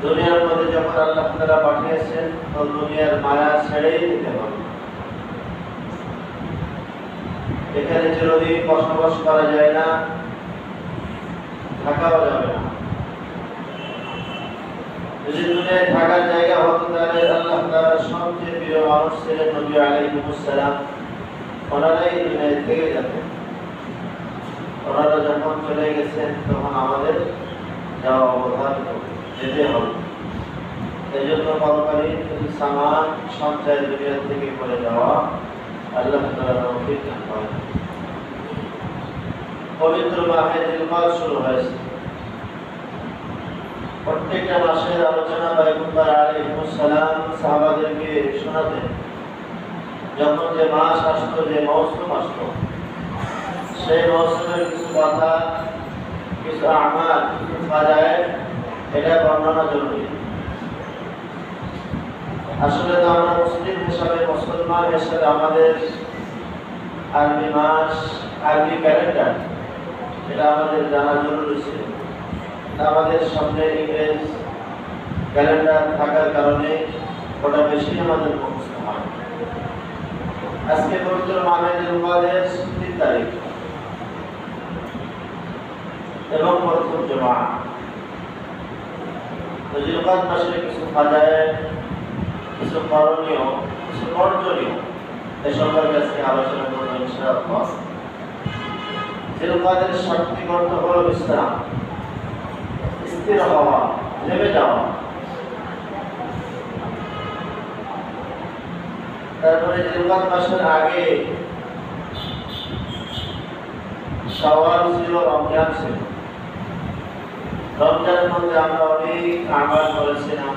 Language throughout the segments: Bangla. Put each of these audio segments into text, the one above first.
দুনিয়ার মধ্যে যখন আল্লাহ তাআলা পাঠিয়েছেন তো দুনিয়ার মায়া ছেড়েই দিতে হবে। এখানে চিরদিন বসবাস করা যায় না, থাকাও যাবে না। যদি দুনিয়ায় থাকার জায়গা হতো তাহলে আল্লাহ তাআলার সবচেয়ে প্রিয় মানুষ ছিলেন নবী আলাইহিস সালাম, ওনারাই দুনিয়ায় থেকে যেতেন। ওনারা যখন চলে গেছেন তখন আমাদের যাওয়া অবধারিত, যেতে হবে। এই জন্য পরকালীন কিছু সামান সঞ্চয় দুনিয়া থেকে করে যাওয়া আল্লাহ তাআলা তৌফিক দান করেন। পবিত্র মাহে জিলহজ শুরু হয়েছে। প্রত্যেকটা মাসের আলোচনা পয়গম্বর আলাইহিস সালাম সাহাবাদেরকে শোনাতেন। যখন যে মাস আসতো, যে মৌসুম আসতো, সেই মৌসুমের কিছু কথা, কিছু আমাল, কিছু ফাজায়েল, এটা বর্ণনা জরুরি। আসলে তো আমরা মুসলিম হিসাবে, মুসলমান হিসাবে আমাদের আরবি মাস, আরবি ক্যালেন্ডার, এটা আমাদের জানা জরুরি ছিল। আমাদের সামনে ইংরেজ ক্যালেন্ডার থাকার কারণে ওটা বেশি আমাদের মুখস্থ হয়। আজকে পবিত্র মাহে জিলহজের ৩ তারিখ এবং প্রথম জুমা। তো জিলহজ মাসে কিছু ফাজায়েল, কিছু করণীয়, কিছু বর্জনীয়, এ সম্পর্কে আজকে আলোচনা করব ইনশাআল্লাহ। জিলহজের শাব্দিক অর্থ হলো বিশ্রাম, স্থির হওয়া, থেমে যাওয়া। তারপরে জিলহজ মাসের আগে শাওয়াল ছিল, রমজান ছিল। রমজানের মধ্যে আমরা অনেক আমল করেছিলাম,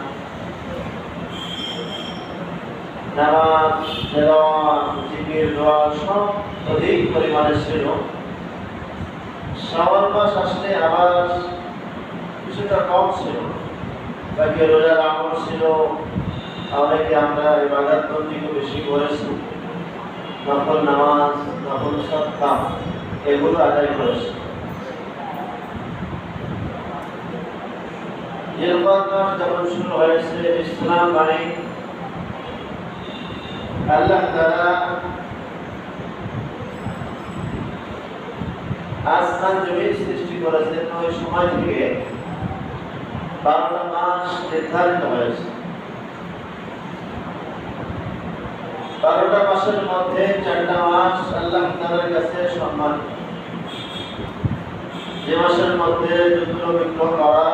নামাজ, তেলাওয়াত, জিকির, দোয়া সব অধিক পরিমাণে ছিল। শাওয়াল মাস আসলে আবার কিছুটা কম ছিল। বাকি রোজার আমল ছিল, অনেকে আমরা ইবাদত বন্দেগী বেশি করেছি, নফল নামাজ, নফল সাদকা এগুলো আদায় করেছি। জিলহজ মাস যখন শুরু হয়েছে, ইসলাম মানে আল্লাহ তাআলা আসমান জমিন সৃষ্টি করেছেন। ওই সময় থেকে 12টা মাস নির্ধারিত হয়েছে। 12টা মাসের মধ্যে 4টা মাস আল্লাহ তাআলার কাছে সম্মান, যে মাসের মধ্যে যুদ্ধ বিগ্রহ করা